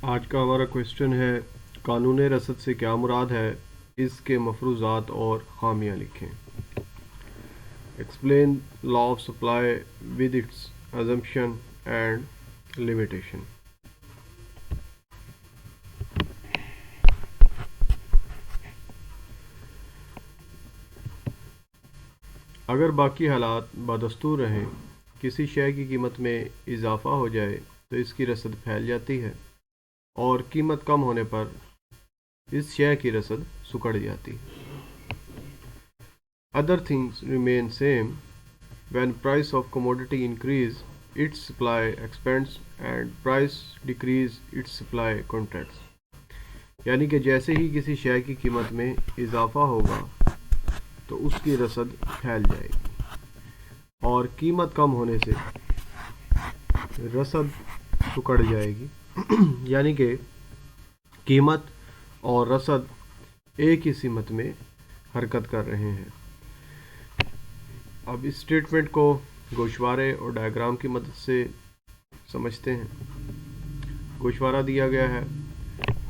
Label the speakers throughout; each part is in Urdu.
Speaker 1: آج کا ہمارا کویشچن ہے قانون رسد سے کیا مراد ہے، اس کے مفروضات اور خامیاں لکھیں۔ Explain law of supply with its assumption and limitation۔ اگر باقی حالات بدستور رہیں، کسی شے کی قیمت میں اضافہ ہو جائے تو اس کی رسد پھیل جاتی ہے، اور قیمت کم ہونے پر اس شے کی رسد سکڑ جاتی ہے۔ Other things remain same. When price of commodity increase, its supply expands and price decrease, its supply contracts۔ یعنی کہ جیسے ہی کسی شے کی قیمت میں اضافہ ہوگا تو اس کی رسد پھیل جائے گی، اور قیمت کم ہونے سے رسد سکڑ جائے گی۔ یعنی کہ قیمت اور رسد ایک ہی سمت میں حرکت کر رہے ہیں۔ اب اس اسٹیٹمنٹ کو گوشوارے اور ڈائیگرام کی مدد سے سمجھتے ہیں۔ گوشوارہ دیا گیا ہے،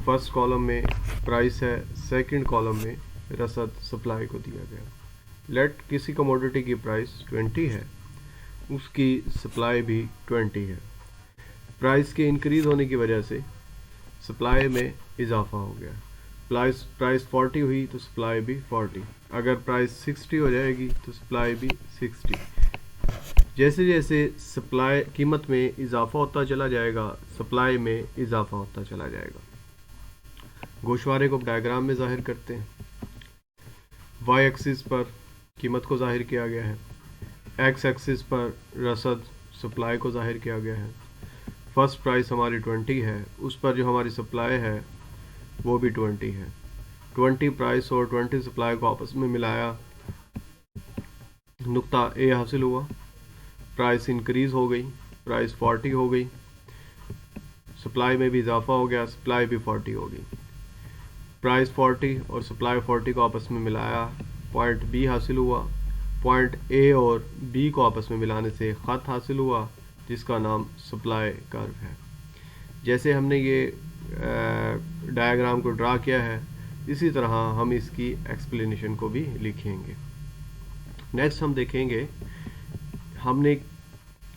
Speaker 1: فرسٹ کالم میں پرائس ہے، سیکنڈ کالم میں رسد سپلائی کو دیا گیا۔ لیٹ کسی کموڈٹی کی پرائس 20 ہے، اس کی سپلائی بھی 20 ہے۔ پرائس کے انکریز ہونے کی وجہ سے سپلائی میں اضافہ ہو گیا۔ پرائس 40 ہوئی تو سپلائی بھی 40۔ اگر پرائس 60 ہو جائے گی تو سپلائی بھی 60۔ جیسے جیسے سپلائی قیمت میں اضافہ ہوتا چلا جائے گا، سپلائی میں اضافہ ہوتا چلا جائے گا۔ گوشوارے کو ڈائیگرام میں ظاہر کرتے ہیں۔ وائی ایکسس پر قیمت کو ظاہر کیا گیا ہے، ایکس ایکسس پر رسد سپلائی کو ظاہر کیا گیا ہے۔ فرسٹ پرائس ہماری 20 ہے، اس پر جو ہماری سپلائی ہے وہ بھی 20 ہے۔ 20 پرائس اور 20 سپلائی کو آپس میں ملایا، نقطہ اے حاصل ہوا۔ پرائس انکریز ہو گئی، پرائس 40 ہو گئی، سپلائی میں بھی اضافہ ہو گیا، سپلائی بھی 40 ہو گئی۔ پرائس 40 اور سپلائی 40 کو آپس میں ملایا، پوائنٹ بی حاصل ہوا۔ پوائنٹ اے اور بی کو آپس میں ملانے سے خط حاصل ہوا جس کا نام سپلائی کرو ہے۔ جیسے ہم نے یہ ڈائیگرام کو ڈرا کیا ہے، اسی طرح ہم اس کی ایکسپلینیشن کو بھی لکھیں گے۔ نیکسٹ ہم دیکھیں گے، ہم نے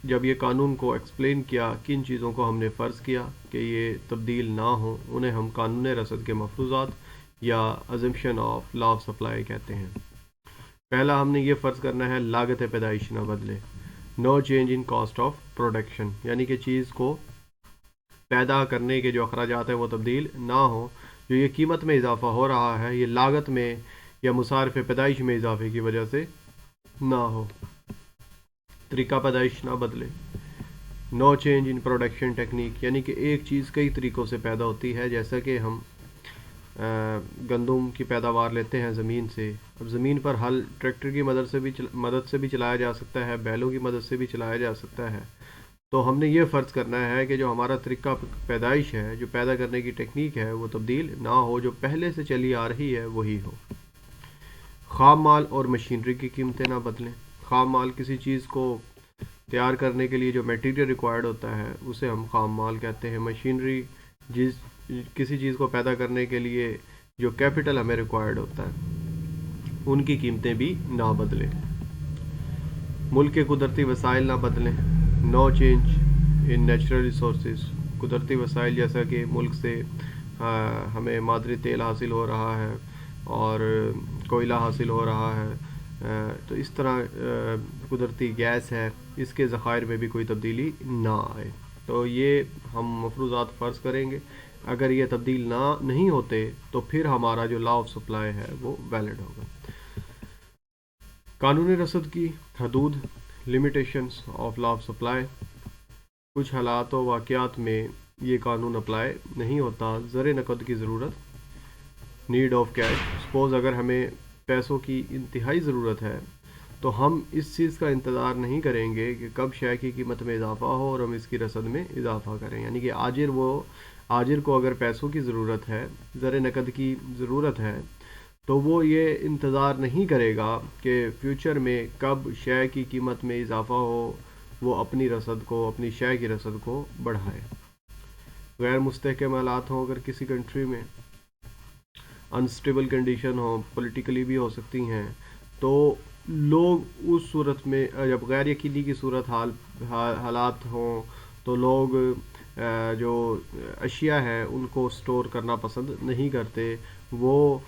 Speaker 1: جب یہ قانون کو ایکسپلین کیا، کن چیزوں کو ہم نے فرض کیا کہ یہ تبدیل نہ ہوں، انہیں ہم قانون رسد کے مفروضات یا assumption of law of supply کہتے ہیں۔ پہلا ہم نے یہ فرض کرنا ہے لاگت پیدائش نہ بدلے، no change in cost of production, یعنی کہ چیز کو پیدا کرنے کے جو اخراجات ہیں وہ تبدیل نہ ہوں۔ جو یہ قیمت میں اضافہ ہو رہا ہے یہ لاگت میں یا مصارف پیدائش میں اضافے کی وجہ سے نہ ہو۔ طریقہ پیدائش نہ بدلے، نو چینج ان پروڈکشن ٹیکنیک، یعنی کہ ایک چیز کئی طریقوں سے پیدا ہوتی ہے۔ جیسا کہ ہم گندم کی پیداوار لیتے ہیں زمین سے، اب زمین پر ہل ٹریکٹر کی مدد سے بھی چلایا جا سکتا ہے، بیلوں کی مدد سے بھی چلایا جا سکتا ہے۔ تو ہم نے یہ فرض کرنا ہے کہ جو ہمارا طریقہ پیدائش ہے، جو پیدا کرنے کی ٹیکنیک ہے، وہ تبدیل نہ ہو، جو پہلے سے چلی آ رہی ہے وہی ہو۔ خام مال اور مشینری کی قیمتیں نہ بدلیں۔ خام مال کسی چیز کو تیار کرنے کے لیے جو میٹیریل ریکوائرڈ ہوتا ہے اسے ہم خام مال کہتے ہیں۔ مشینری کسی چیز کو پیدا کرنے کے لیے جو کیپٹل ہمیں ریکوائرڈ ہوتا ہے ان کی قیمتیں بھی نہ بدلیں۔ ملک کے قدرتی وسائل نہ بدلیں، نو چینج ان نیچرل ریسورسز۔ قدرتی وسائل جیسا کہ ملک سے ہمیں معدنی تیل حاصل ہو رہا ہے اور کوئلہ حاصل ہو رہا ہے، تو اس طرح قدرتی گیس ہے، اس کے ذخائر میں بھی کوئی تبدیلی نہ آئے۔ تو یہ ہم مفروضات فرض کریں گے۔ اگر یہ تبدیل نہیں ہوتے تو پھر ہمارا جو لا آف سپلائی ہے وہ ویلڈ ہوگا۔ قانون رسد کی حدود، limitations of law of supply. کچھ حالات و واقعات میں یہ قانون اپلائی نہیں ہوتا۔ زر نقد کی ضرورت، نیڈ آف کیش۔ سپوز اگر ہمیں پیسوں کی انتہائی ضرورت ہے تو ہم اس چیز کا انتظار نہیں کریں گے کہ کب شے کی قیمت میں اضافہ ہو اور ہم اس کی رسد میں اضافہ کریں۔ یعنی کہ آجر کو اگر پیسوں کی ضرورت ہے، زر نقد کی ضرورت ہے، تو وہ یہ انتظار نہیں کرے گا کہ فیوچر میں کب شے کی قیمت میں اضافہ ہو، وہ اپنی رسد کو، اپنی شے کی رسد کو بڑھائے۔ غیر مستحکم حالات ہوں اگر کسی کنٹری میں، انسٹیبل کنڈیشن ہو، پولیٹیکلی بھی ہو سکتی ہیں، تو لوگ اس صورت میں جب غیر یقینی کی حالات ہوں تو لوگ جو اشیاء ہیں ان کو سٹور کرنا پسند نہیں کرتے، وہ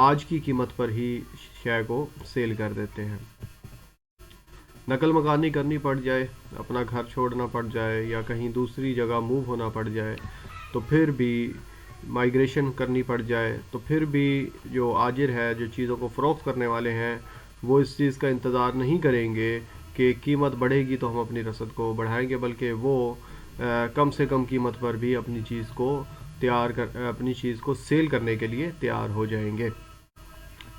Speaker 1: آج کی قیمت پر ہی شے کو سیل کر دیتے ہیں۔ نقل مکانی کرنی پڑ جائے، اپنا گھر چھوڑنا پڑ جائے یا کہیں دوسری جگہ موو ہونا پڑ جائے تو پھر بھی مائیگریشن کرنی پڑ جائے تو پھر بھی جو آجر ہے، جو چیزوں کو فروخت کرنے والے ہیں، وہ اس چیز کا انتظار نہیں کریں گے کہ قیمت بڑھے گی تو ہم اپنی رسد کو بڑھائیں گے، بلکہ وہ کم سے کم قیمت پر بھی اپنی چیز کو سیل کرنے کے لیے تیار ہو جائیں گے۔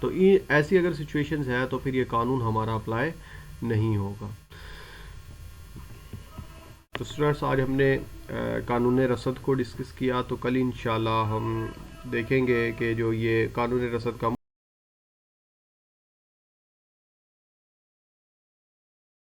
Speaker 1: تو ایسی اگر سچویشنز ہے تو پھر یہ قانون ہمارا اپلائی نہیں ہوگا۔ تو اسٹوڈنٹس، آج ہم نے قانون رسد کو ڈسکس کیا، تو کل انشاءاللہ ہم دیکھیں گے کہ جو یہ قانون رسد کا